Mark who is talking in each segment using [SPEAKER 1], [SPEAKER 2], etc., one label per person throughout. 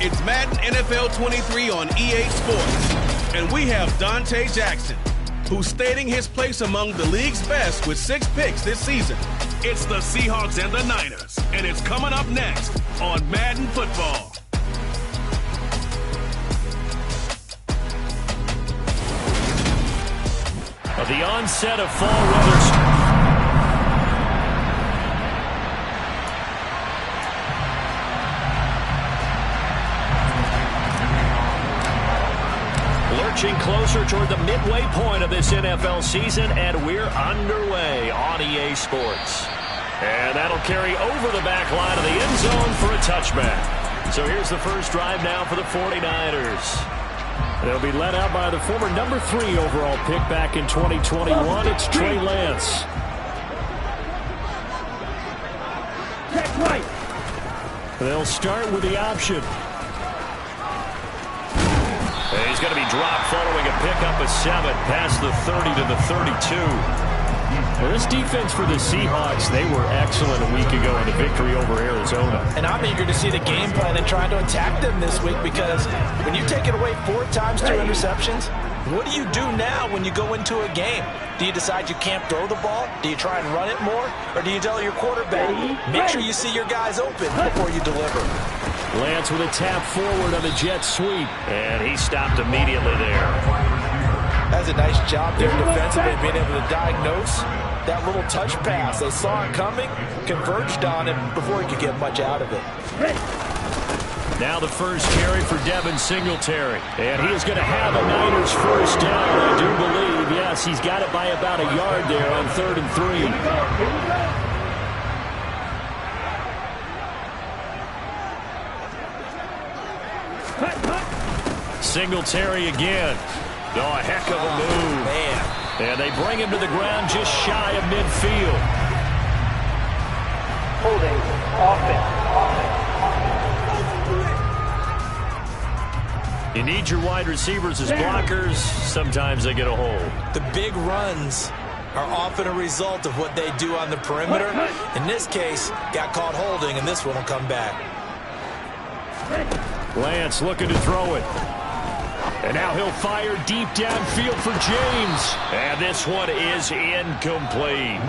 [SPEAKER 1] It's Madden NFL 23 on EA Sports. And we have Dante Jackson, who's stating his place among the league's best with 6 picks this season. It's the Seahawks and the Niners, and it's coming up next on Madden Football.
[SPEAKER 2] The onset of fall weather. Lurching closer toward the midway point of this NFL season, and we're underway on EA Sports. And that'll carry over the back line of the end zone for a touchback. So here's the first drive now for the 49ers. They'll be led out by the former number 3 overall pick back in 2021. It's Trey Lance. They'll start with the option. He's going to be dropped following a pickup of 7 past the 30 to the 32. Well, this defense for the Seahawks, they were excellent a week ago in the victory over Arizona.
[SPEAKER 3] And I'm eager to see the game plan and trying to attack them this week, because when you take it away 4 times, 2 interceptions, what do you do now when you go into a game? Do you decide you can't throw the ball? Do you try and run it more? Or do you tell your quarterback, make sure you see your guys open before you deliver?
[SPEAKER 2] Lance with a tap forward on the jet sweep. And he stopped immediately there.
[SPEAKER 3] That's a nice job there defensively, being able to diagnose that little touch pass. They saw it coming, converged on it before he could get much out of it.
[SPEAKER 2] Now the first carry for Devin Singletary. And he is going to have a Niners first down, I do believe. Yes, he's got it by about a yard there on 3rd and 3. Singletary again. Oh, a heck of a move.
[SPEAKER 3] Man.
[SPEAKER 2] And they bring him to the ground just shy of midfield.
[SPEAKER 4] Holding offense.
[SPEAKER 2] You need your wide receivers as blockers. Sometimes they get a hold.
[SPEAKER 3] The big runs are often a result of what they do on the perimeter. In this case, got caught holding, and this one will come back.
[SPEAKER 2] Lance looking to throw it. And now he'll fire deep downfield for James. And this one is incomplete.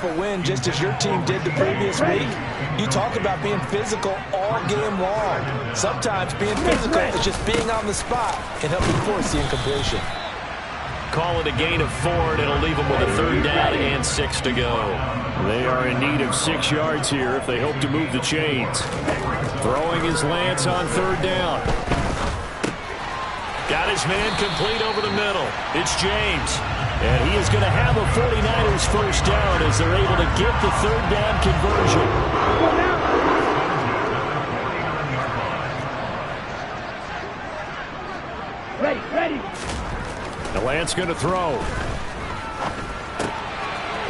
[SPEAKER 3] A win just as your team did the previous week. You talk about being physical all game long. Sometimes being physical is just being on the spot and helping force the incompletion.
[SPEAKER 2] Call it a gain of 4, and it'll leave them with a 3rd down and 6 to go. They are in need of 6 yards here if they hope to move the chains. Throwing is Lance on 3rd down. Got his man complete over the middle. It's James. And he is going to have a 49ers first down as they're able to get the 3rd down conversion.
[SPEAKER 4] Ready.
[SPEAKER 2] Now Lance going to throw.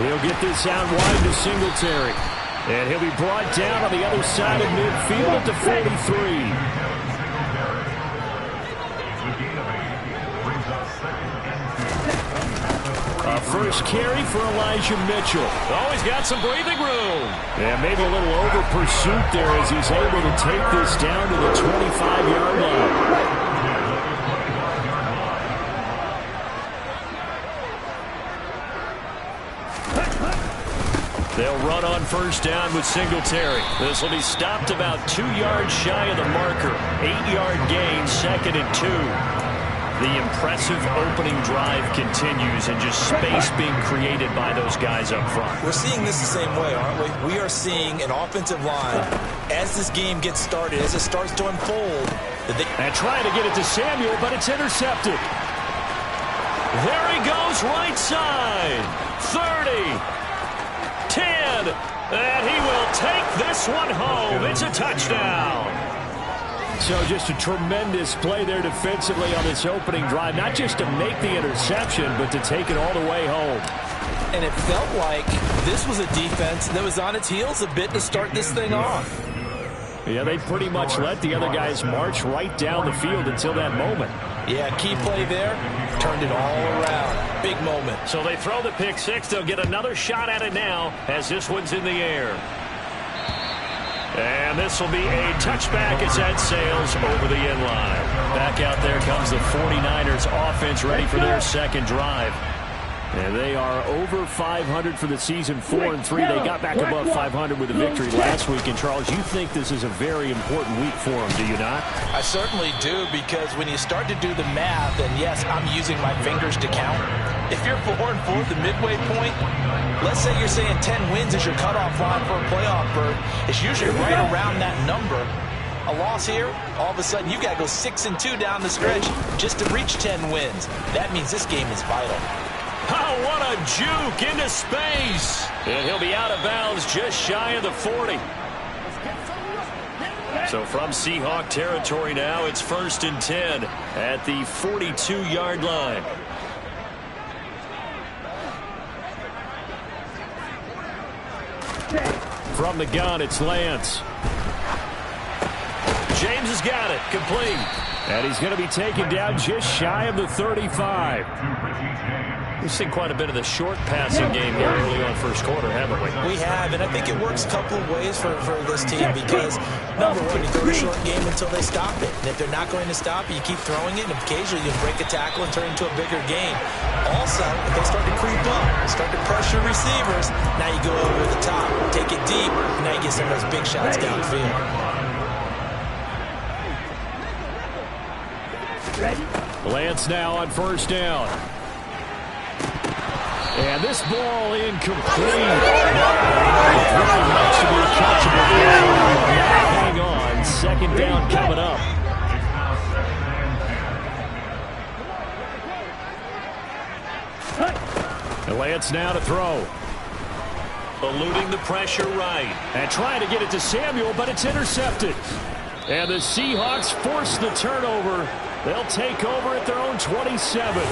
[SPEAKER 2] He'll get this out wide to Singletary. And he'll be brought down on the other side of midfield at the 43. First carry for Elijah Mitchell. Oh, he's got some breathing room. And maybe a little over pursuit there as he's able to take this down to the 25-yard line. They'll run on first down with Singletary. This will be stopped about 2 yards shy of the marker. 8-yard gain, 2nd and 2. The impressive opening drive continues, and just space being created by those guys up front.
[SPEAKER 3] We're seeing this the same way, aren't we? We are seeing an offensive line, as this game gets started, as it starts to unfold.
[SPEAKER 2] And trying to get it to Samuel, but it's intercepted. There he goes, right side. 30. 10. And he will take this one home. It's a touchdown. So just a tremendous play there defensively on this opening drive. Not just to make the interception, but to take it all the way home.
[SPEAKER 3] And it felt like this was a defense that was on its heels a bit to start this thing off.
[SPEAKER 2] Yeah, they pretty much let the other guys march right down the field until that moment.
[SPEAKER 3] Yeah, key play there. Turned it all around. Big moment.
[SPEAKER 2] So they throw the pick six. They'll get another shot at it now as this one's in the air. And this will be a touchback as that sails over the end line. Back out there comes the 49ers offense ready for their second drive. And they are over 500 for the season, 4-3. They got back above 500 with a victory last week. And, Charles, you think this is a very important week for them, do you not?
[SPEAKER 3] I certainly do, because when you start to do the math, and yes, I'm using my fingers to count. If you're 4-4 at the midway point, let's say you're saying 10 wins is your cutoff line for a playoff berth. It's usually right around that number. A loss here, all of a sudden you got to go 6-2 down the stretch just to reach 10 wins. That means this game is vital.
[SPEAKER 2] Oh, what a juke into space. And he'll be out of bounds just shy of the 40. So from Seahawk territory now, it's 1st and 10 at the 42-yard line. From the gun, it's Lance. James has got it, complete. And he's going to be taken down just shy of the 35. We've seen quite a bit of the short passing game here early on first quarter, haven't we?
[SPEAKER 3] We have, and I think it works a couple of ways for this team because, number one, you throw a short game until they stop it. And if they're not going to stop it, you keep throwing it, and occasionally you break a tackle and turn it into a bigger game. Also, if they start to creep up, start to pressure receivers, now you go over the top, take it deep, and now you get some of those big shots downfield.
[SPEAKER 2] Lance now on 1st down. And this ball incomplete. Very much to be catchable. Hang on. 2nd down coming up. And Lance now to throw. Eluding the pressure right. And trying to get it to Samuel, but it's intercepted. And the Seahawks force the turnover. They'll take over at their own 27.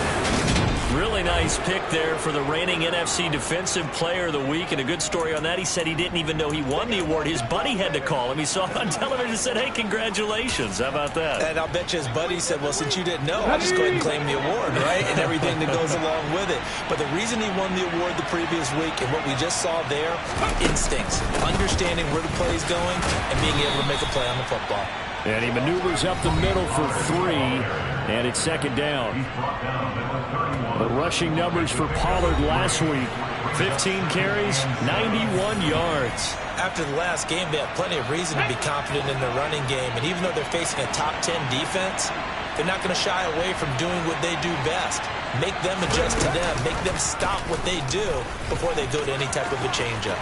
[SPEAKER 2] Really nice pick there for the reigning NFC Defensive Player of the Week. And a good story on that. He said he didn't even know he won the award. His buddy had to call him. He saw it on television and said, hey, congratulations. How about that?
[SPEAKER 3] And I'll bet you his buddy said, well, since you didn't know, I'll just go ahead and claim the award, right? And everything that goes along with it. But the reason he won the award the previous week and what we just saw there, instincts, understanding where the play is going and being able to make a play on the football.
[SPEAKER 2] And he maneuvers up the middle for 3, and it's 2nd down. The rushing numbers for Pollard last week, 15 carries, 91 yards.
[SPEAKER 3] After the last game, they have plenty of reason to be confident in their running game, and even though they're facing a top 10 defense, they're not going to shy away from doing what they do best. Make them adjust to them, make them stop what they do before they go to any type of a changeup.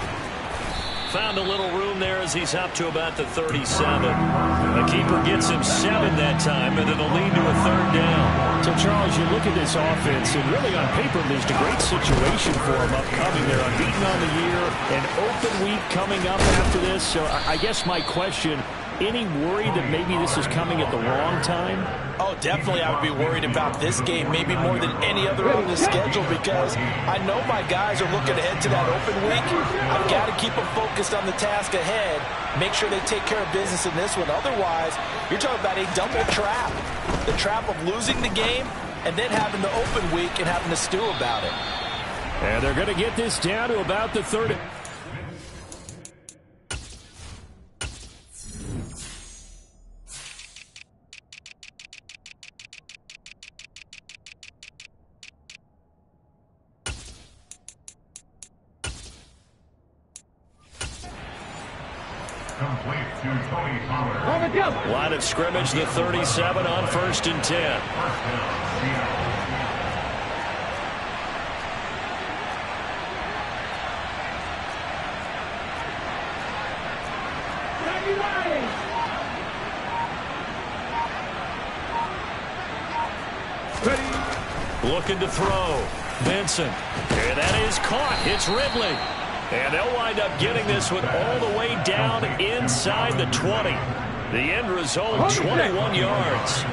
[SPEAKER 2] Found a little room there as he's up to about the 37. The keeper gets him 7 that time, and it'll lead to a 3rd down. So, Charles, you look at this offense, and really on paper, there's a great situation for them upcoming. They're unbeaten on the year, an open week coming up after this. So I guess my question, any worry that maybe this is coming at the wrong time?
[SPEAKER 3] Oh, definitely I would be worried about this game, maybe more than any other on the schedule, because I know my guys are looking ahead to that open week. I've got to keep them focused on the task ahead, make sure they take care of business in this one. Otherwise, you're talking about a double trap. The trap of losing the game and then having the open week and having to stew about it.
[SPEAKER 2] And they're going to get this down to about the 30. Line of scrimmage, the 37 on 1st and 10. Looking to throw. Benson. And that is caught. It's Ridley. And they'll wind up getting this one all the way down inside the 20. The end result, 21 yards.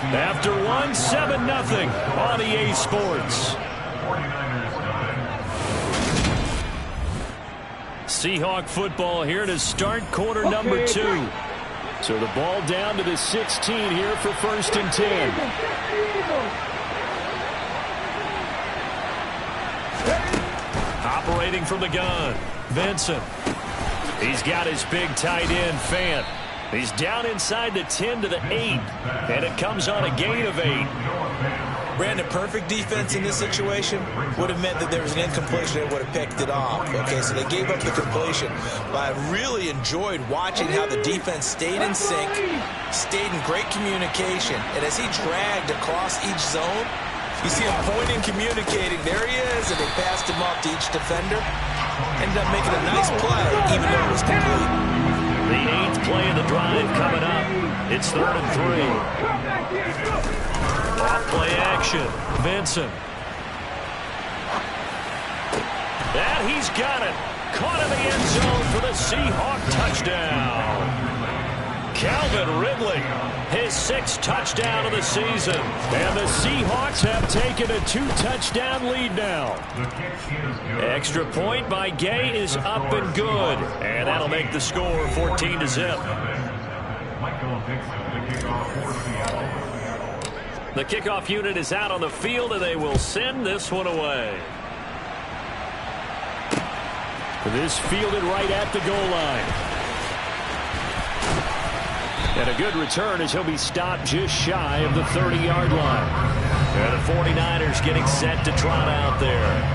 [SPEAKER 2] After one, 7-0 on EA Sports. Seahawk football here to start quarter number 2. So the ball down to the 16 here for 1st and 10. Operating from the gun, Vincent. He's got his big tight end, Fant. He's down inside the 10 to the 8, and it comes on a gain of 8.
[SPEAKER 3] Brandon, perfect defense in this situation would have meant that there was an incompletion that would have picked it off. Okay, so they gave up the completion. But I really enjoyed watching how the defense stayed in sync, stayed in great communication, and as he dragged across each zone, you see him pointing, communicating. There he is, and they passed him off to each defender. Ended up making a nice play, even though it was complete.
[SPEAKER 2] The 8th play of the drive coming up. It's 3rd and 3. Off play action. Vincent. And he's got it. Caught in the end zone for the Seahawk touchdown. Calvin Ridley, his 6th touchdown of the season. And the Seahawks have taken a 2-touchdown lead now. Extra point by Gay is up and good. And that'll make the score 14-0. The kickoff unit is out on the field, and they will send this one away. This fielded right at the goal line. And a good return as he'll be stopped just shy of the 30-yard line. And the 49ers getting set to trot out there.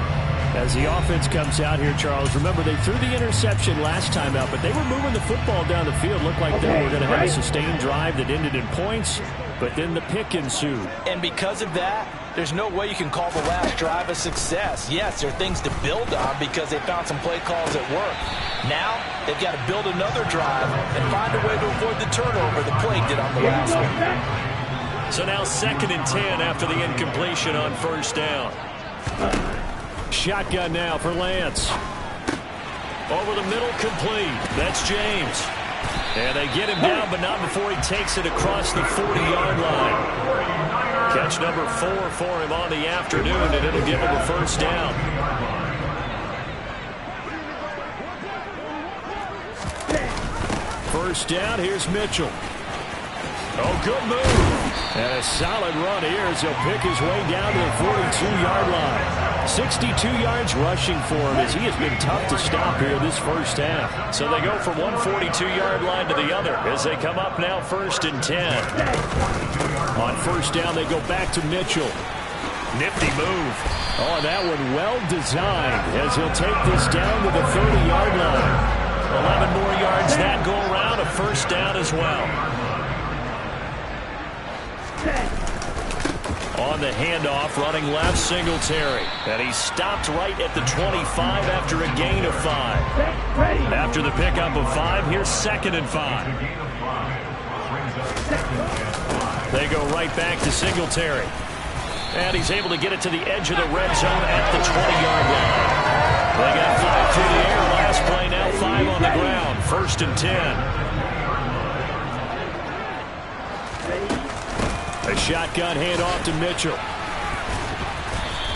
[SPEAKER 2] As the offense comes out here, Charles, remember they threw the interception last time out, but they were moving the football down the field. Looked like they were going to have a sustained drive that ended in points, but then the pick ensued.
[SPEAKER 3] And because of that, there's no way you can call the last drive a success. Yes, there are things to build on because they found some play calls that work. Now, they've got to build another drive and find a way to avoid the turnover the play did on the last one.
[SPEAKER 2] So now 2nd and 10 after the incompletion on 1st down. Shotgun now for Lance. Over the middle, complete. That's James. And they get him down, but not before he takes it across the 40-yard line. Catch number 4 for him on the afternoon, and it'll give him a 1st down. First down, here's Mitchell. Oh, good move. And a solid run here as he'll pick his way down to the 42-yard line. 62 yards rushing for him as he has been tough to stop here this first half. So they go from one 42-yard line to the other as they come up now 1st and 10. On 1st down, they go back to Mitchell. Nifty move. Oh, that one well designed as he'll take this down to the 30-yard line. 11 more yards that go around, a 1st down as well. On the handoff, running left, Singletary. And he's stopped right at the 25 after a gain of 5. After the pickup of 5, here's 2nd and 5. They go right back to Singletary. And he's able to get it to the edge of the red zone at the 20-yard line. They got 5 through the air last play, now 5 on the ground. 1st and 10. A shotgun handoff to Mitchell.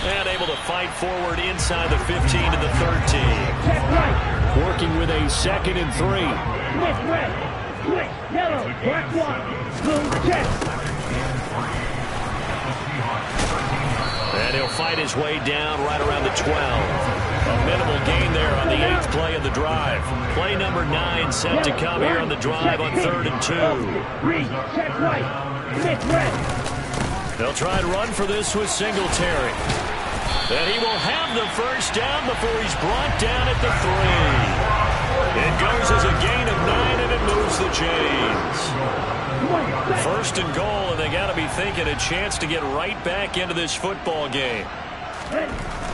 [SPEAKER 2] And able to fight forward inside the 15 to the 13. Working with a 2nd and 3.
[SPEAKER 4] Red, yellow, black one, blue check.
[SPEAKER 2] And he'll fight his way down right around the 12. A minimal gain there on the 8th play of the drive. Play number 9 set to come here on the drive on 3rd and 2.
[SPEAKER 4] Reed, check right. Smith, red.
[SPEAKER 2] They'll try and run for this with Singletary. And he will have the 1st down before he's brought down at the 3. It goes as a gain of 9, and it moves the chains. 1st and goal, and they got to be thinking a chance to get right back into this football game.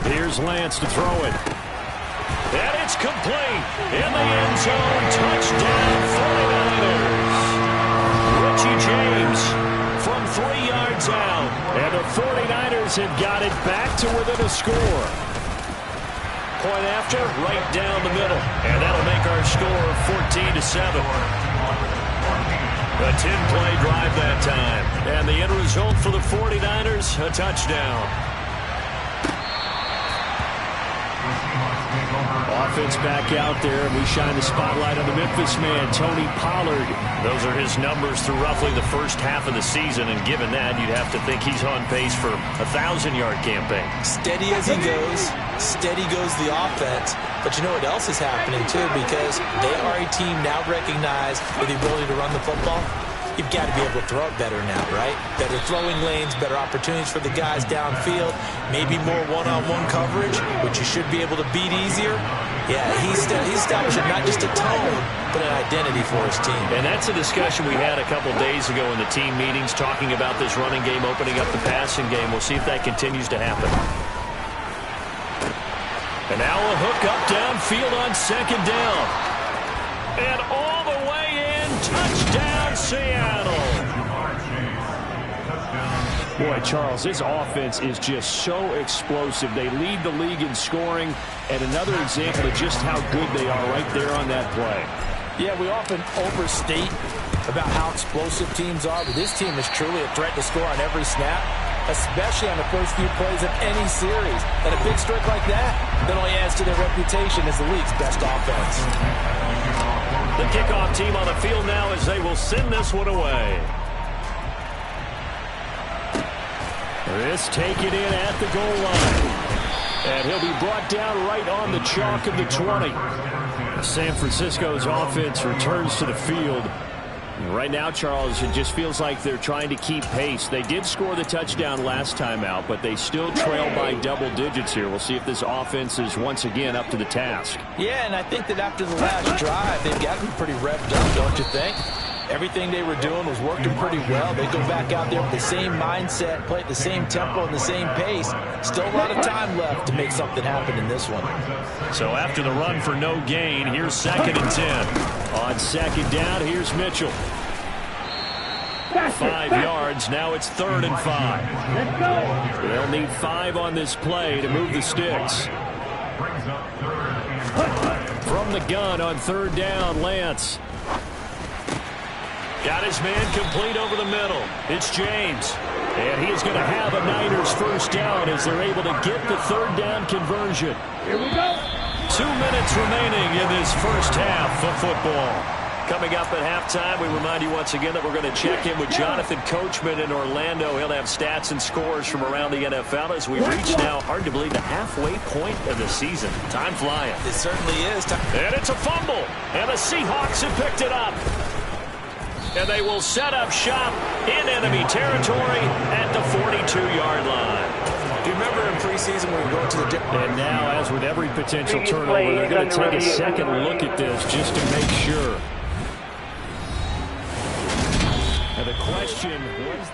[SPEAKER 2] Here's Lance to throw it. And it's complete. In the end zone, touchdown 49ers. Richie James from 3 yards out. And the 49ers Eagles have got it back to within a score. Point after, right down the middle. And that'll make our score 14-7. A 10-play drive that time. And the end result for the 49ers, a touchdown. Offense back out there, and we shine the spotlight on the Memphis man, Tony Pollard. Those are his numbers through roughly the first half of the season, and given that, you'd have to think he's on pace for a 1,000-yard campaign.
[SPEAKER 3] Steady as he goes, steady goes the offense. But you know what else is happening, too, because they are a team now recognized with the ability to run the football. You've got to be able to throw it better now, right? Better throwing lanes, better opportunities for the guys downfield, maybe more one-on-one coverage, which you should be able to beat easier. Yeah, he's establishing not just a tone, but an identity for his team.
[SPEAKER 2] And that's a discussion we had a couple days ago in the team meetings, talking about this running game, opening up the passing game. We'll see if that continues to happen. And now a hook up downfield on second down. And all the way in, touchdown Seattle. Boy, Charles, this offense is just so explosive. They lead the league in scoring, and another example of just how good they are right there on that play.
[SPEAKER 3] Yeah, we often overstate about how explosive teams are, but this team is truly a threat to score on every snap, especially on the first few plays of any series. And a big streak like that only adds to their reputation as the league's best offense.
[SPEAKER 2] The kickoff team on the field now as they will send this one away. This taken in at the goal line. And he'll be brought down right on the chalk of the 20. San Francisco's offense returns to the field. Right now, Charles, it just feels like they're trying to keep pace. They did score the touchdown last time out, but they still trail by double digits here. We'll see if this offense is once again up to the task.
[SPEAKER 3] Yeah, and I think that after the last drive, they've gotten pretty revved up, don't you think? Everything they were doing was working pretty well. They go back out there with the same mindset, play at the same tempo and the same pace. Still a lot of time left to make something happen in this one.
[SPEAKER 2] So after the run for no gain, here's 2nd and 10. On second down, here's Mitchell. 5 yards, now it's 3rd and 5.
[SPEAKER 4] Let's go.
[SPEAKER 2] They'll need 5 on this play to move the sticks. From the gun on 3rd down, Lance. Got his man complete over the middle. It's James. And he is going to have a Niners first down as they're able to get the 3rd down conversion.
[SPEAKER 4] Here we go.
[SPEAKER 2] 2 minutes remaining in this first half of football. Coming up at halftime, we remind you once again that we're going to check in with Jonathan Coachman in Orlando. He'll have stats and scores from around the NFL as we reach now, hard to believe, the halfway point of the season. Time flying.
[SPEAKER 3] It certainly is.
[SPEAKER 2] And it's a fumble. And the Seahawks have picked it up. And they will set up shop in enemy territory at the 42-yard line.
[SPEAKER 3] Do you remember in preseason when we were going to the...
[SPEAKER 2] And now, as with every potential turnover, they're going to take a second look at this just to make sure. And the question was...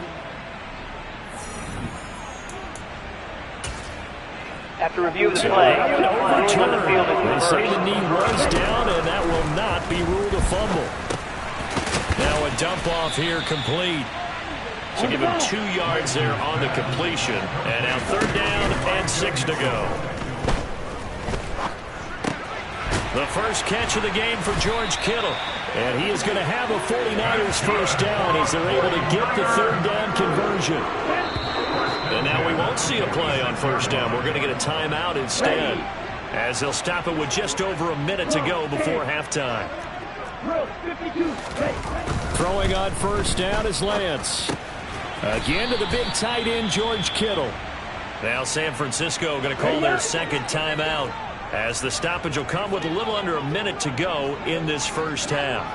[SPEAKER 5] After review of the play,
[SPEAKER 2] They say the knee was down, and that will not be ruled a fumble. Now a dump off here complete. So give him 2 yards there on the completion. And now 3rd down and 6 to go. The first catch of the game for George Kittle. And he is going to have a 49ers first down as they're able to get the 3rd down conversion. And now we won't see a play on first down. We're going to get a timeout instead, as they'll stop it with just over a minute to go before halftime. Throwing on first down is Lance. Again to the big tight end, George Kittle. Now San Francisco going to call their second timeout, as the stoppage will come with a little under a minute to go in this first half.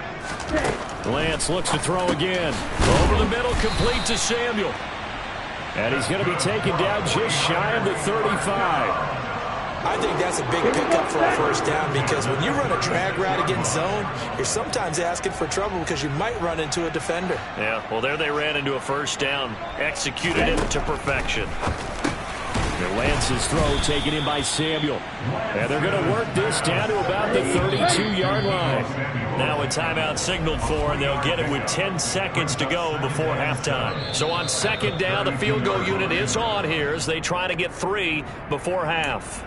[SPEAKER 2] Lance looks to throw again. Over the middle, complete to Samuel. And he's going to be taken down just shy of the 35.
[SPEAKER 3] I think that's a big pickup for a first down, because when you run a drag route against zone, you're sometimes asking for trouble because you might run into a defender.
[SPEAKER 2] Yeah, well, there they ran into a first down, executed it to perfection. And Lance's throw taken in by Samuel. And they're going to work this down to about the 32-yard line. Now a timeout signaled for, and they'll get it with 10 seconds to go before halftime. So on second down, the field goal unit is on here as they try to get 3 before half.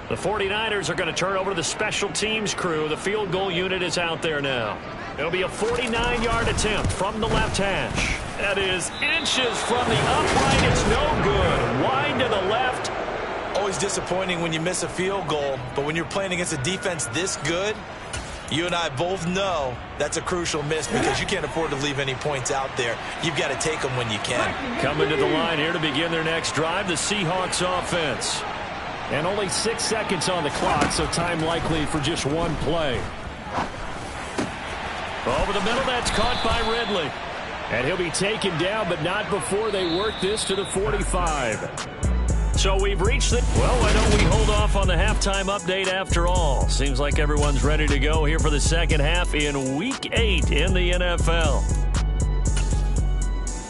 [SPEAKER 2] The 49ers are going to turn over to the special teams crew. The field goal unit is out there now. It'll be a 49-yard attempt from the left hash. That is inches from the upright. It's no good. Wide to the left.
[SPEAKER 3] Always disappointing when you miss a field goal, but when you're playing against a defense this good, you and I both know that's a crucial miss because you can't afford to leave any points out there. You've got to take them when you can.
[SPEAKER 2] Coming to the line here to begin their next drive, the Seahawks offense. And only 6 seconds on the clock, so time likely for just one play. Over the middle, that's caught by Ridley. And he'll be taken down, but not before they work this to the 45. So we've reached the... Well, why don't we hold off on the halftime update after all? Seems like everyone's ready to go here for the second half in Week 8 in the NFL.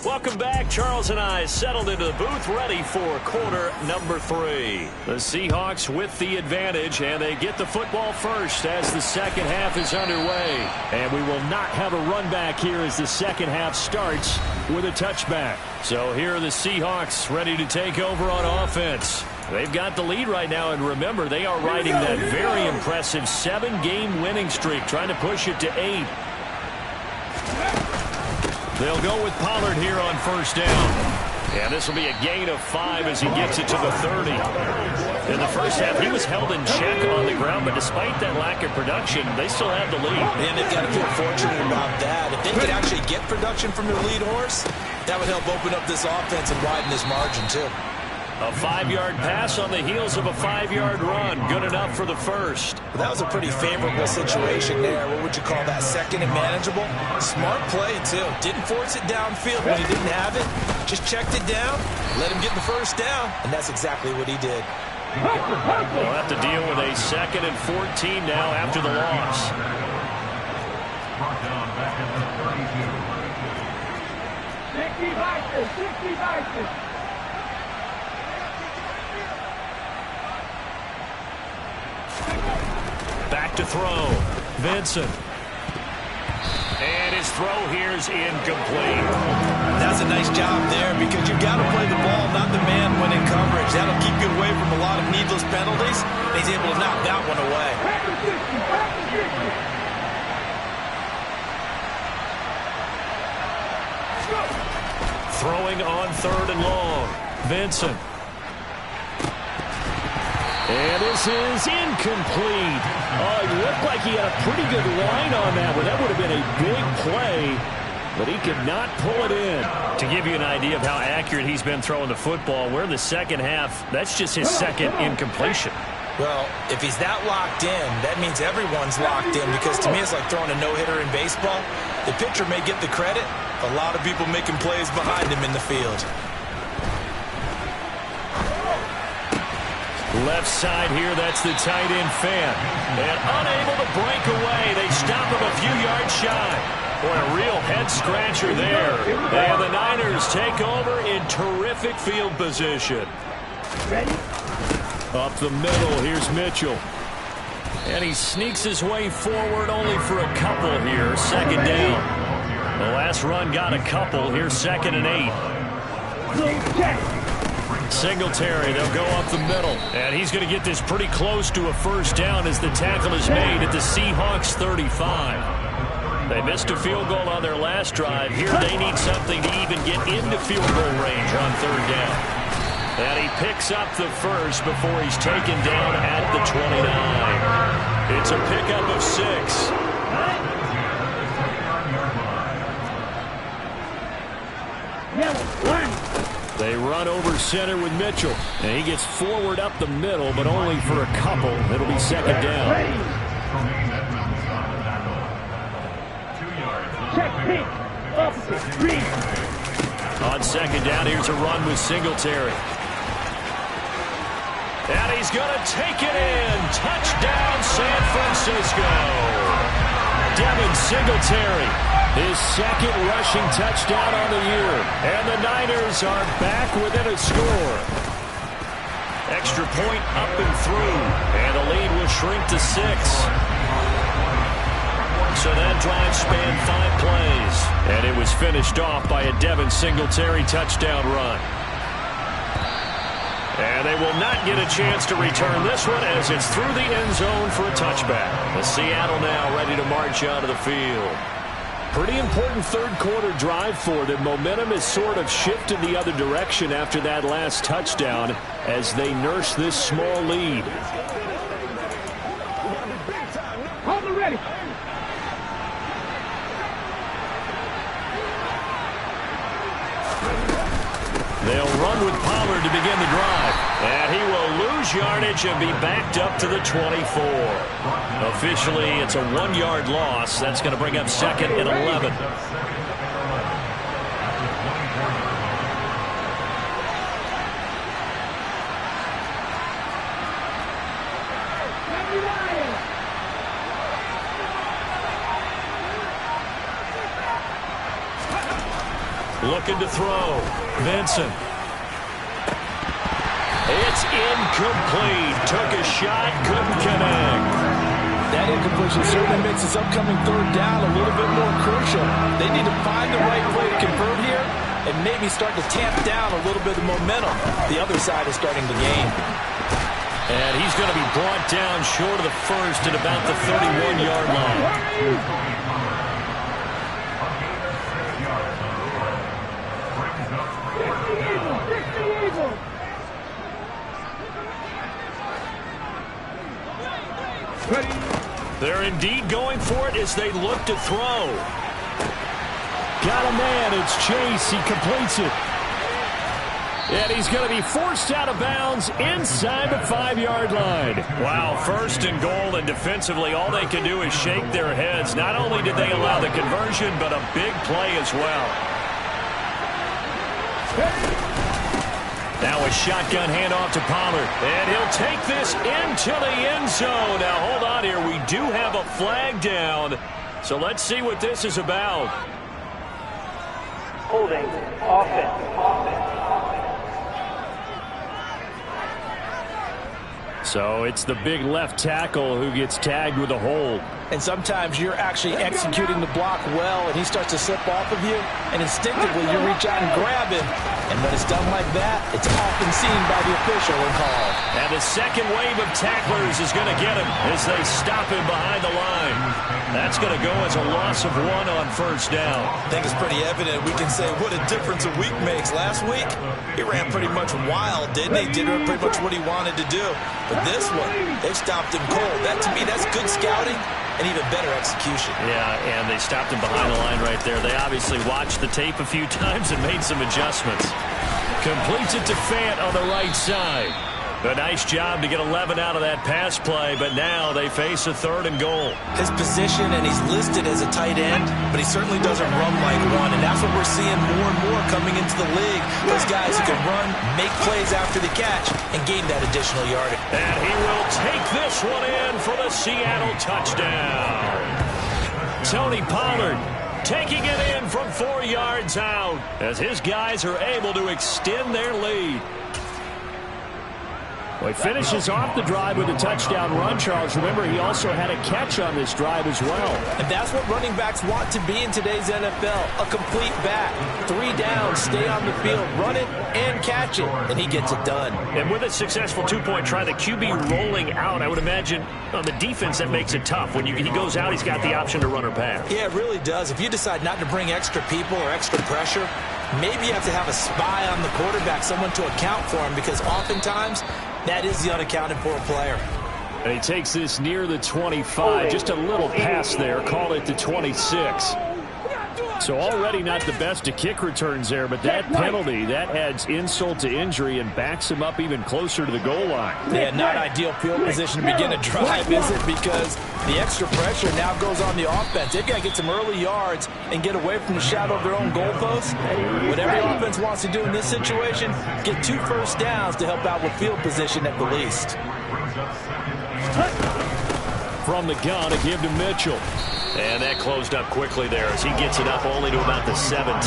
[SPEAKER 2] Welcome back. Charles and I settled into the booth ready for quarter number 3. The Seahawks with the advantage, and they get the football first as the second half is underway. And we will not have a run back here as the second half starts with a touchback. So here are the Seahawks ready to take over on offense. They've got the lead right now, and remember, they are riding that very impressive 7-game winning streak, trying to push it to 8. They'll go with Pollard here on first down. And this will be a gain of 5 as he gets it to the 30. In the first half, he was held in check on the ground, but despite that lack of production, they still have the lead.
[SPEAKER 3] And they've got to feel fortunate about that. If they could actually get production from their lead horse, that would help open up this offense and widen this margin, too.
[SPEAKER 2] A 5-yard pass on the heels of a 5-yard run. Good enough for the first.
[SPEAKER 3] That was a pretty favorable situation there. What would you call that? Second and manageable? Smart play, too. Didn't force it downfield when he didn't have it. Just checked it down, let him get the first down, and that's exactly what he did.
[SPEAKER 2] They'll have to deal with a 2nd and 14 now after the loss.
[SPEAKER 4] 60
[SPEAKER 2] Back to throw. Vincent. And his throw here is incomplete.
[SPEAKER 3] That's a nice job there because you've got to play the ball, not the man when in coverage. That'll keep you away from a lot of needless penalties. He's able to knock that one away.
[SPEAKER 2] Throwing on 3rd and long. Vincent. And this is incomplete. Oh, it looked like he had a pretty good line on that one. That would have been a big play, but he could not pull it in. To give you an idea of how accurate he's been throwing the football, we're in the second half. That's just his 2nd incompletion.
[SPEAKER 3] Well, if he's that locked in, that means everyone's locked in because to me it's like throwing a no-hitter in baseball. The pitcher may get the credit, a lot of people making plays behind him in the field.
[SPEAKER 2] Left side here, that's the tight end fan. And unable to break away. They stop him a few yards shy. Boy, a real head-scratcher there. And the Niners take over in terrific field position.
[SPEAKER 4] Ready?
[SPEAKER 2] Up the middle, here's Mitchell. And he sneaks his way forward only for a couple here. 2nd down. The last run got a couple. Here's 2nd and 8. Singletary, they'll go up the middle. And he's going to get this pretty close to a first down as the tackle is made at the Seahawks 35. They missed a field goal on their last drive. Here they need something to even get into field goal range on 3rd down. And he picks up the first before he's taken down at the 29. It's a pickup of 6. They run over center with Mitchell. And he gets forward up the middle, but only for a couple. It'll be 2nd down.
[SPEAKER 4] Check pink. Opposite. Green.
[SPEAKER 2] On 2nd down, here's a run with Singletary. And he's going to take it in. Touchdown, San Francisco. Devin Singletary. His second rushing touchdown on the year. And the Niners are back within a score. Extra point up and through. And the lead will shrink to 6. So that drive spanned 5 plays. And it was finished off by a Devin Singletary touchdown run. And they will not get a chance to return this one as it's through the end zone for a touchback. The Seattle now ready to march onto the field. Pretty important third quarter drive for them. Momentum has sort of shifted the other direction after that last touchdown as they nurse this small lead.
[SPEAKER 4] Hold it ready.
[SPEAKER 2] They'll run with Pollard to begin the drive. And he will lose yardage and be backed up to the 24. Officially, it's a 1-yard loss. That's going to bring up 2nd and 11. Looking to throw. Vincent. It's incomplete. Took a shot, couldn't connect.
[SPEAKER 3] That incompletion certainly makes this upcoming third down a little bit more crucial. They need to find the right play to convert here and maybe start to tamp down a little bit of momentum. The other side is starting to gain.
[SPEAKER 2] And he's going to be brought down short of the first at about the 31-yard line. They're indeed going for it as they look to throw. Got a man. It's Chase. He completes it. And he's going to be forced out of bounds inside the 5-yard line. Wow, 1st and goal, and defensively all they can do is shake their heads. Not only did they allow the conversion, but a big play as well. Now a shotgun handoff to Pollard. And he'll take this into the end zone. Now hold on here. We do have a flag down. So let's see what this is about.
[SPEAKER 5] Holding. Offense.
[SPEAKER 2] So it's the big left tackle who gets tagged with a hold.
[SPEAKER 3] And sometimes you're actually executing the block well, and he starts to slip off of you, and instinctively you reach out and grab him. And when it's done like that, it's often seen by the official and called.
[SPEAKER 2] And the second wave of tacklers is going to get him as they stop him behind the line. That's going to go as a loss of 1 on 1st down.
[SPEAKER 3] I think it's pretty evident. We can say what a difference a week makes. Last week, he ran pretty much wild, didn't he? Did pretty much what he wanted to do. But this one, they stopped him cold. That, to me, that's good scouting and even better execution.
[SPEAKER 2] Yeah, and they stopped him behind the line right there. They obviously watched the tape a few times and made some adjustments. Completes it to Fant on the right side. A nice job to get 11 out of that pass play, but now they face a 3rd and goal.
[SPEAKER 3] His position, and he's listed as a tight end, but he certainly doesn't run like one, and that's what we're seeing more and more coming into the league. Those guys who can run, make plays after the catch, and gain that additional yardage.
[SPEAKER 2] And he will take this one in for the Seattle touchdown. Tony Pollard taking it in from 4 yards out as his guys are able to extend their lead. Well, he finishes off the drive with a touchdown run, Charles. Remember, he also had a catch on this drive as well.
[SPEAKER 3] And that's what running backs want to be in today's NFL, a complete back. 3 downs, stay on the field, run it, and catch it, and he gets it done.
[SPEAKER 2] And with a successful 2-point try, the QB rolling out, I would imagine on the defense that makes it tough. When he goes out, he's got the option to run or pass.
[SPEAKER 3] Yeah, it really does. If you decide not to bring extra people or extra pressure, maybe you have to have a spy on the quarterback, someone to account for him, because oftentimes that is the unaccounted for player.
[SPEAKER 2] And he takes this near the 25. Just a little pass there. Call it the 26. So already not the best of kick returns there, but that penalty, that adds insult to injury and backs him up even closer to the goal line.
[SPEAKER 3] Yeah, not ideal field position to begin a drive, is it? Because the extra pressure now goes on the offense. They've got to get some early yards and get away from the shadow of their own goalposts. What every offense wants to do in this situation, get 2 first downs to help out with field position at the least.
[SPEAKER 2] From the gun, a give to Mitchell. And that closed up quickly there as he gets it up only to about the 17.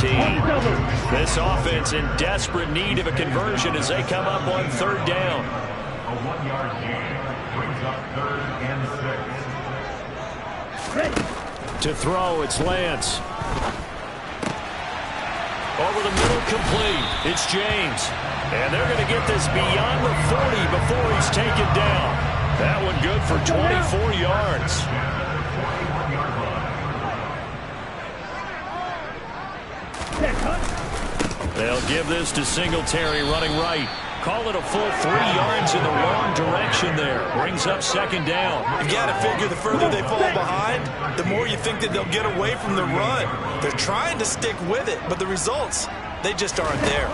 [SPEAKER 2] This offense in desperate need of a conversion as they come up on third down.
[SPEAKER 6] A 1-yard gain brings up 3rd and 6.
[SPEAKER 2] To throw, it's Lance. Over the middle, complete. It's James. And they're going to get this beyond the 40 before he's taken down. That one good for 24 yards. They'll give this to Singletary running right. Call it a full 3 yards in the wrong direction there. Brings up 2nd down.
[SPEAKER 3] You've got to figure the further they fall behind, the more you think that they'll get away from the run. They're trying to stick with it, but the results, they just aren't there.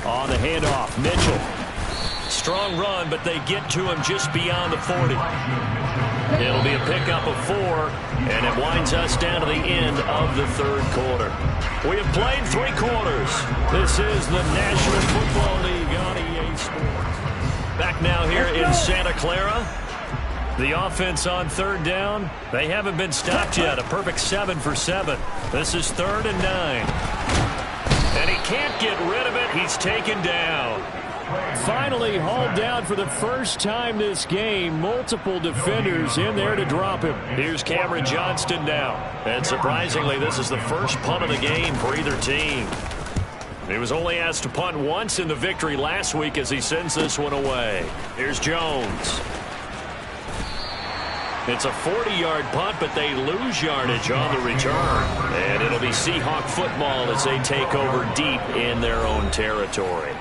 [SPEAKER 2] On the handoff, Mitchell. Strong run, but they get to him just beyond the 40. It'll be a pickup of 4, and it winds us down to the end of the 3rd quarter. We have played 3 quarters. This is the National Football League on EA Sports. Back now here in Santa Clara. The offense on 3rd down. They haven't been stopped yet. A perfect 7 for 7. This is 3rd and 9. And he can't get rid of it. He's taken down. Finally hauled down for the first time this game. Multiple defenders in there to drop him. Here's Cameron Johnston now. And surprisingly, this is the first punt of the game for either team. He was only asked to punt once in the victory last week as he sends this one away. Here's Jones. It's a 40-yard punt, but they lose yardage on the return. And it'll be Seahawk football as they take over deep in their own territory.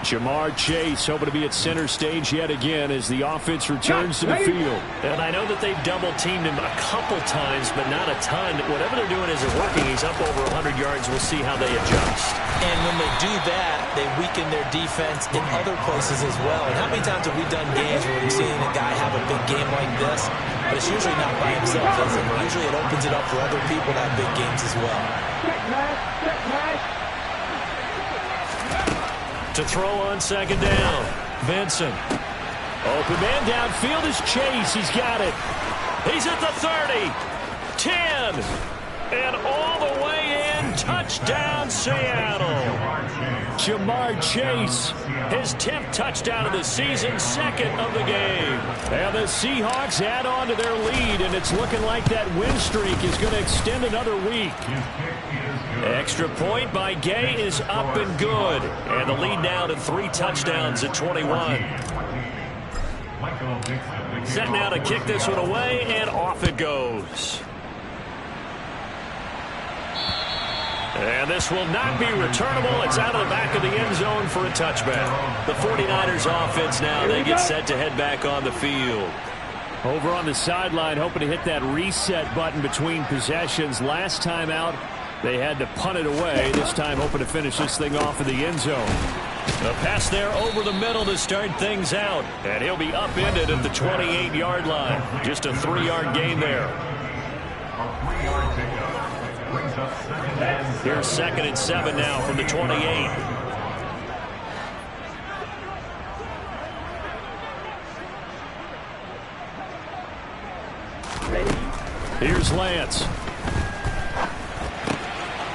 [SPEAKER 2] Jamar Chase hoping to be at center stage yet again as the offense returns to the field. And I know that they've double-teamed him a couple times, but not a ton. Whatever they're doing isn't working. He's up over 100 yards. We'll see how they adjust.
[SPEAKER 3] And when they do that, they weaken their defense in other places as well. And how many times have we done games where we've seen a guy have a big game like this? But it's usually not by himself, is it? Usually it opens it up for other people to have big games as well.
[SPEAKER 2] To throw on 2nd down, Vincent. Open man downfield is Chase. He's got it. He's at the 30, 10, and all the way in. Touchdown, Seattle. Jamar Chase, his 10th touchdown of the season, 2nd of the game. And the Seahawks add on to their lead, and it's looking like that win streak is going to extend another week. Extra point by Gay is up and good. And the lead now to 3 touchdowns at 21. Set now to kick this one away, and off it goes. And this will not be returnable. It's out of the back of the end zone for a touchback. The 49ers offense now, they get set to head back on the field. Over on the sideline, hoping to hit that reset button between possessions. Last time out, they had to punt it away. This time hoping to finish this thing off in the end zone. A pass there over the middle to start things out. And he'll be upended at the 28-yard line. Just a 3-yard gain there. Here's 2nd and 7 now from the 28. Here's Lance.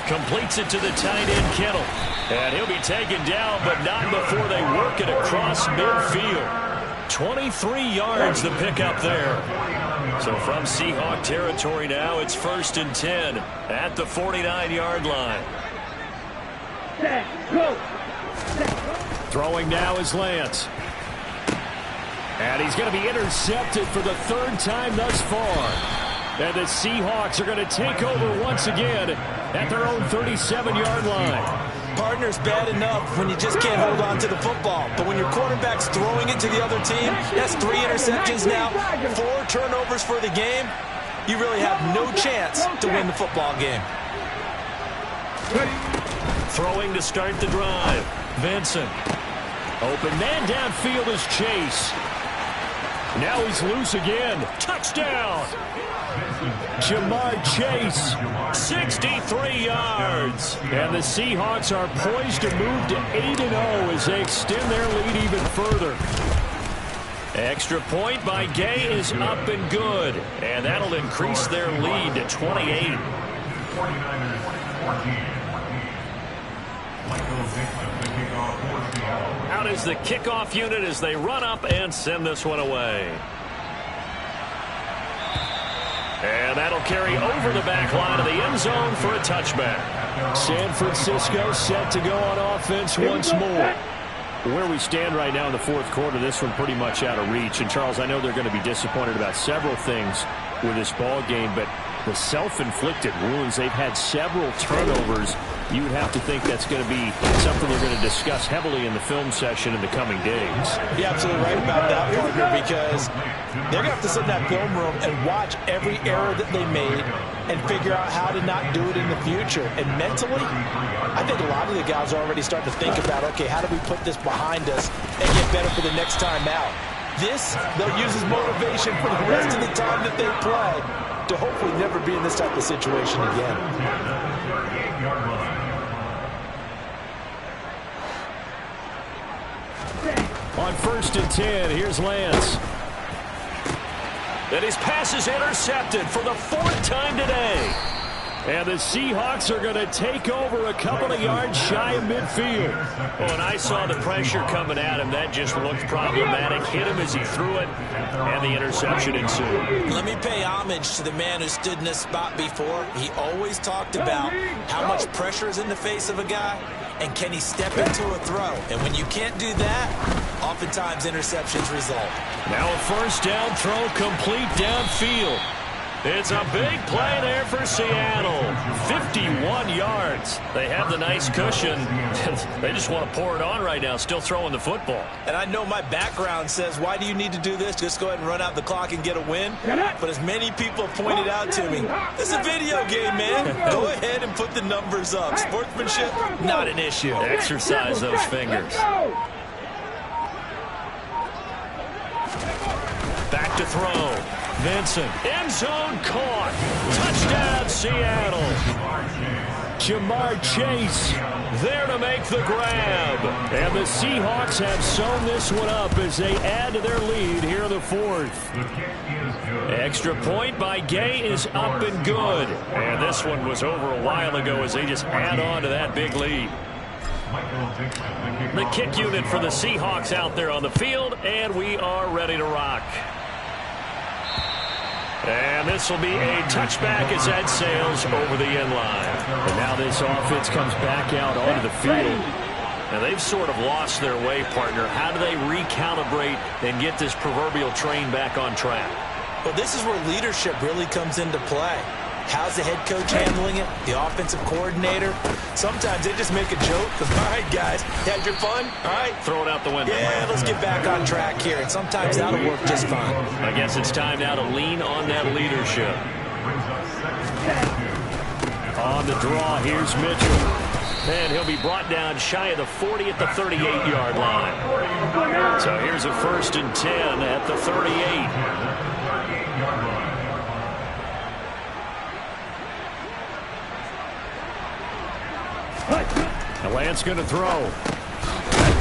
[SPEAKER 2] Completes it to the tight end, Kittle. And he'll be taken down, but not before they work it across midfield. 23 yards the pickup there. So from Seahawk territory now, it's 1st and 10 at the 49-yard line. Throwing now is Lance. And he's going to be intercepted for the 3rd time thus far. And the Seahawks are going to take over once again at their own 37-yard line.
[SPEAKER 3] Partner's bad enough when you just can't hold on to the football. But when your quarterback's throwing it to the other team, that's 3 interceptions now, 4 turnovers for the game. You really have no chance to win the football game.
[SPEAKER 2] Throwing to start the drive. Vincent. Open man downfield is Chase. Now he's loose again. Touchdown. Jamar Chase, 63 yards. And the Seahawks are poised to move to 8-0 as they extend their lead even further. Extra point by Gay is up and good. And that'll increase their lead to 28.
[SPEAKER 6] 49ers 14.
[SPEAKER 2] Out is the kickoff unit as they run up and send this one away. And that'll carry over the back line of the end zone for a touchback.
[SPEAKER 7] San Francisco set to go on offense once more. Where we stand right now in the fourth quarter, this one pretty much out of reach. And, Charles, I know they're going to be disappointed about several things with this ball game, but the self-inflicted wounds, they've had several turnovers. You would have to think that's going to be something they're going to discuss heavily in the film session in the coming days.
[SPEAKER 3] You're absolutely right about that, partner, because they're going to have to sit in that film room and watch every error that they made and figure out how to not do it in the future. And mentally, I think a lot of the guys are already starting to think about, okay, how do we put this behind us and get better for the next time out? This, they'll use as motivation for the rest of the time that they play to hopefully never be in this type of situation again.
[SPEAKER 7] On 1st and 10, here's Lance.
[SPEAKER 2] And his pass is intercepted for the 4th time today.
[SPEAKER 7] And the Seahawks are going to take over a couple of yards shy of midfield.
[SPEAKER 2] Oh, and I saw the pressure coming at him. That just looked problematic. Hit him as he threw it, and the interception ensued.
[SPEAKER 3] Let me pay homage to the man who stood in this spot before. He always talked about how much pressure is in the face of a guy, and can he step into a throw. And when you can't do that, oftentimes interceptions result.
[SPEAKER 2] Now a 1st down throw complete downfield. It's a big play there for Seattle. 51 yards. They have the nice cushion. They just want to pour it on right now, still throwing the football.
[SPEAKER 3] And I know my background says, why do you need to do this? Just go ahead and run out the clock and get a win. But as many people have pointed out to me, this is a video game, man. Go ahead and put the numbers up. Sportsmanship, not an issue.
[SPEAKER 2] Exercise those fingers. Back to throw. Vincent. End zone caught. Touchdown, Seattle.
[SPEAKER 7] Jamar Chase
[SPEAKER 2] there to make the grab.
[SPEAKER 7] And the Seahawks have sewn this one up as they add to their lead here in the 4th.
[SPEAKER 2] Extra point by Gay is up and good. And this one was over a while ago as they just add on to that big lead. The kick unit for the Seahawks out there on the field, and we are ready to rock. And this will be a touchback as that sails over the end line.
[SPEAKER 7] And now this offense comes back out onto the field.
[SPEAKER 2] Now they've sort of lost their way, partner. How do they recalibrate and get this proverbial train back on track?
[SPEAKER 3] Well, this is where leadership really comes into play. How's the head coach handling it? The offensive coordinator? Sometimes they just make a joke. All right, guys, had your fun? All right.
[SPEAKER 2] Throw it out the window.
[SPEAKER 3] Yeah, let's get back on track here. And sometimes that'll work just fine.
[SPEAKER 2] I guess it's time now to lean on that leadership.
[SPEAKER 7] On the draw, here's Mitchell.
[SPEAKER 2] And he'll be brought down shy of the 40 at the 38-yard line. So here's a 1st and 10 at the 38.
[SPEAKER 7] And Lance going to throw.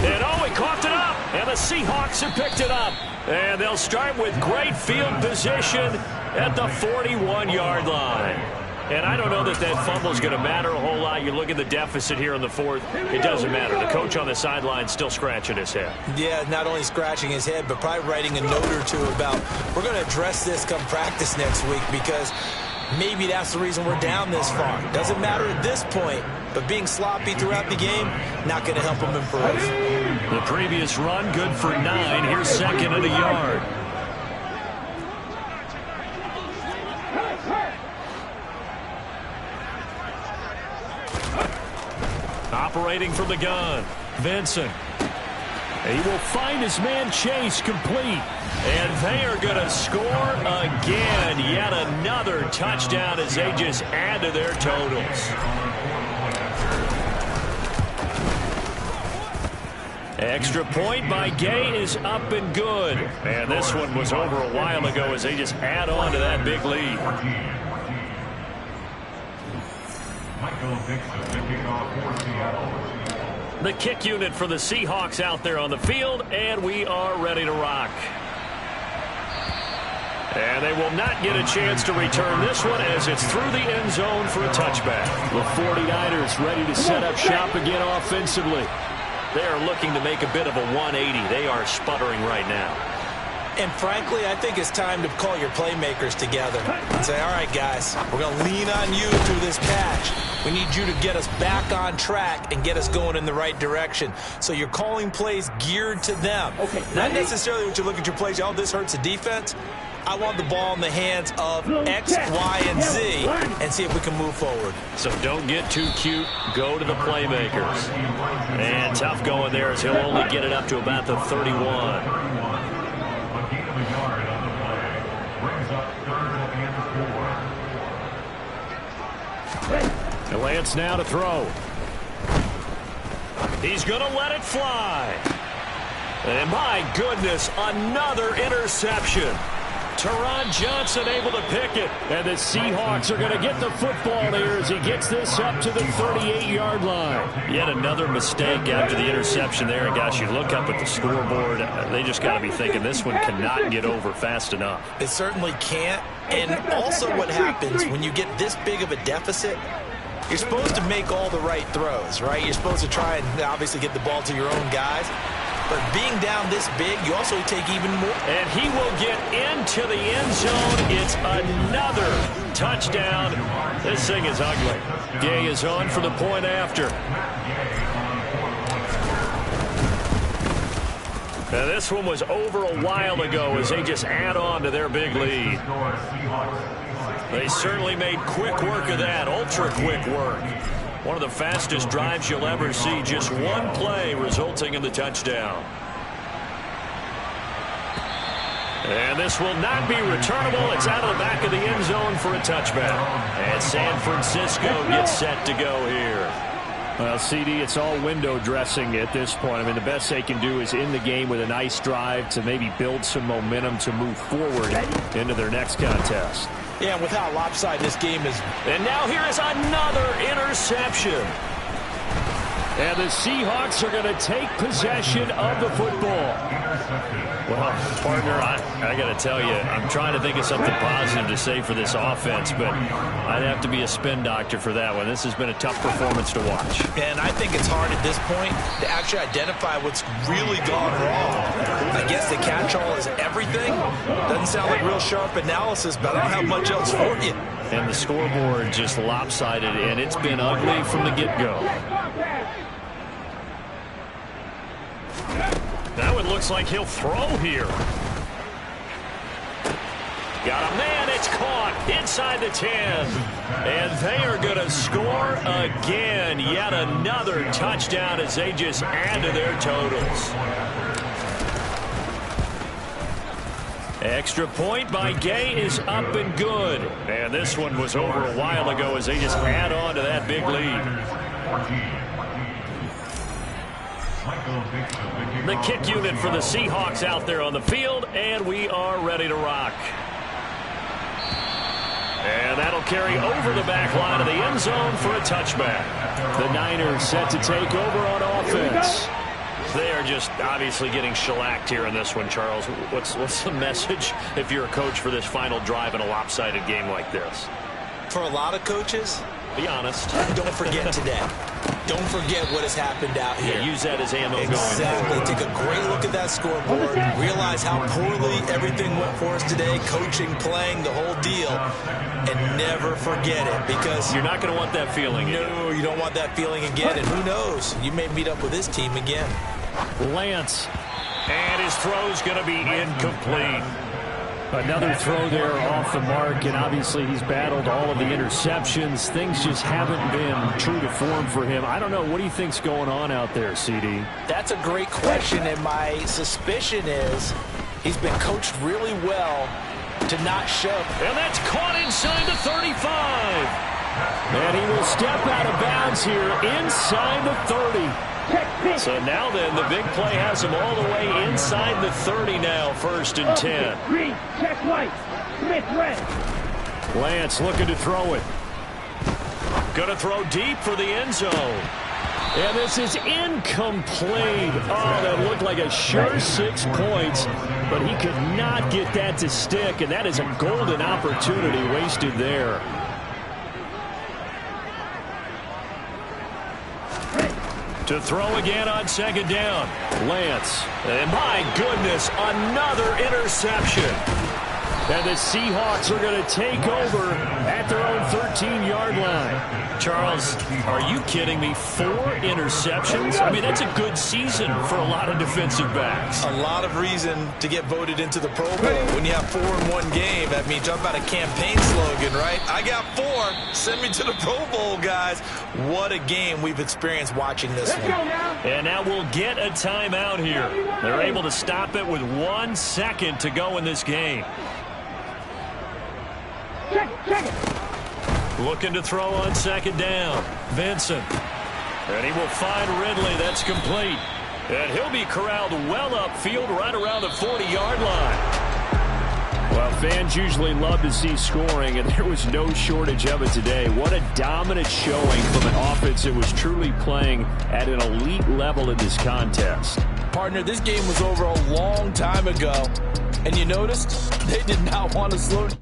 [SPEAKER 2] And oh, he coughed it up. And the Seahawks have picked it up. And they'll start with great field position at the 41-yard line. And I don't know that that fumble is going to matter a whole lot. You look at the deficit here in the 4th. It doesn't matter. The coach on the sideline still scratching his head.
[SPEAKER 3] Yeah, not only scratching his head, but probably writing a note or two about we're going to address this come practice next week because maybe that's the reason we're down this far. Doesn't matter at this point, but being sloppy throughout the game, not going to help him improve.
[SPEAKER 2] The previous run, good for 9. Here's 2nd and a yard. Operating from the gun, Vincent.
[SPEAKER 7] He will find his man Chase complete.
[SPEAKER 2] And they are going to score again. Yet another touchdown as they just add to their totals. Extra point by Gay is up and good. And this one was over a while ago as they just add on to that big lead. The kick unit for the Seahawks out there on the field, and we are ready to rock. And they will not get a chance to return this one as it's through the end zone for a touchback.
[SPEAKER 7] The 49ers ready to set up shop again offensively.
[SPEAKER 2] They are looking to make a bit of a 180. They are sputtering right now.
[SPEAKER 3] And frankly, I think it's time to call your playmakers together and say, all right, guys, we're going to lean on you through this patch. We need you to get us back on track and get us going in the right direction. So you're calling plays geared to them. Not necessarily what you look at your plays, oh, this hurts the defense. I want the ball in the hands of X, Y, and Z and see if we can move forward.
[SPEAKER 2] So don't get too cute. Go to the playmakers. And tough going there as he'll only get it up to about the 31.
[SPEAKER 7] And Lance now to throw.
[SPEAKER 2] He's going to let it fly. And my goodness, another interception. Teron Johnson able to pick it.
[SPEAKER 7] And the Seahawks are going to get the football here as he gets this up to the 38-yard line.
[SPEAKER 2] Yet another mistake after the interception there. And gosh, you look up at the scoreboard, they just got to be thinking this one cannot get over fast enough.
[SPEAKER 3] It certainly can't. And also what happens when you get this big of a deficit, you're supposed to make all the right throws, right? You're supposed to try and obviously get the ball to your own guys. But being down this big, you also take even more.
[SPEAKER 2] And he will get into the end zone. It's another touchdown. This thing is ugly.
[SPEAKER 7] Gay is on for the point after.
[SPEAKER 2] Now this one was over a while ago as they just add on to their big lead. They certainly made quick work of that, ultra-quick work. One of the fastest drives you'll ever see, just one play resulting in the touchdown. And this will not be returnable. It's out of the back of the end zone for a touchback. And San Francisco gets set to go here.
[SPEAKER 7] Well, CD, it's all window dressing at this point. I mean, the best they can do is in the game with a nice drive to maybe build some momentum to move forward into their next contest.
[SPEAKER 3] Yeah, and with how lopsided this game is.
[SPEAKER 2] And now here is another interception.
[SPEAKER 7] And the Seahawks are going to take possession of the football.
[SPEAKER 2] Well, partner, I got to tell you, I'm trying to think of something positive to say for this offense, but I'd have to be a spin doctor for that one. This has been a tough performance to watch.
[SPEAKER 3] And I think it's hard at this point to actually identify what's really gone wrong. I guess the catch-all is everything. Doesn't sound like real sharp analysis, but I don't have much else for you.
[SPEAKER 2] And the scoreboard just lopsided, and it's been ugly from the get-go. Now it looks like he'll throw here. Got a man, it's caught inside the 10. And they are going to score again. Yet another touchdown as they just add to their totals. Extra point by Gay is up and good. And this one was over a while ago as they just add on to that big lead. The kick unit for the Seahawks out there on the field, and we are ready to rock. And that'll carry over the back line of the end zone for a touchback.
[SPEAKER 7] The Niners set to take over on offense.
[SPEAKER 2] They are just obviously getting shellacked here in this one, Charles. What's the message if you're a coach for this final drive in a lopsided game like this?
[SPEAKER 3] For a lot of coaches,
[SPEAKER 2] be honest.
[SPEAKER 3] Don't forget today. Don't forget what has happened out here.
[SPEAKER 2] Yeah, use that as ammo going
[SPEAKER 3] Exactly.
[SPEAKER 2] forward.
[SPEAKER 3] Take a great look at that scoreboard. Realize how poorly everything went for us today. Coaching, playing, the whole deal. And never forget it because
[SPEAKER 2] you're not going to want that feeling again.
[SPEAKER 3] No, you don't want that feeling again. And who knows? You may meet up with this team again.
[SPEAKER 7] Lance.
[SPEAKER 2] And his throw's going to be incomplete.
[SPEAKER 7] Another throw there off the mark, and obviously he's battled all of the interceptions. Things just haven't been true to form for him. I don't know. What do you think's going on out there, CD?
[SPEAKER 3] That's a great question, and my suspicion is he's been coached really well to not shove.
[SPEAKER 2] And that's caught inside the 35.
[SPEAKER 7] And he will step out of bounds here inside the 30.
[SPEAKER 2] So now then, the big play has him all the way inside the 30 now, 1st and 10.
[SPEAKER 4] Green, check white. Smith, red.
[SPEAKER 7] Lance looking to throw it.
[SPEAKER 2] Going to throw deep for the end zone.
[SPEAKER 7] And this is incomplete. Oh, that looked like a sure 6 points, but he could not get that to stick, and that is a golden opportunity wasted there. To throw again on second down. Lance. And my goodness, another interception. And the Seahawks are going to take over at their own 13-yard line. Charles, are you kidding me? 4 interceptions? I mean, that's a good season for a lot of defensive backs.
[SPEAKER 3] A lot of reason to get voted into the Pro Bowl. When you have 4 in one game, that means talk about a campaign slogan, right? I got 4. Send me to the Pro Bowl, guys. What a game we've experienced watching this one.
[SPEAKER 2] And now we'll get a timeout here. They're able to stop it with 1 second to go in this game.
[SPEAKER 4] Check it.
[SPEAKER 2] Looking to throw on second down. Vincent. And he will find Ridley. That's complete. And he'll be corralled well upfield right around the 40-yard line. Well, fans usually love to see scoring, and there was no shortage of it today. What a dominant showing from an offense that was truly playing at an elite level in this contest.
[SPEAKER 3] Partner, this game was over a long time ago. And you noticed they did not want to slow down.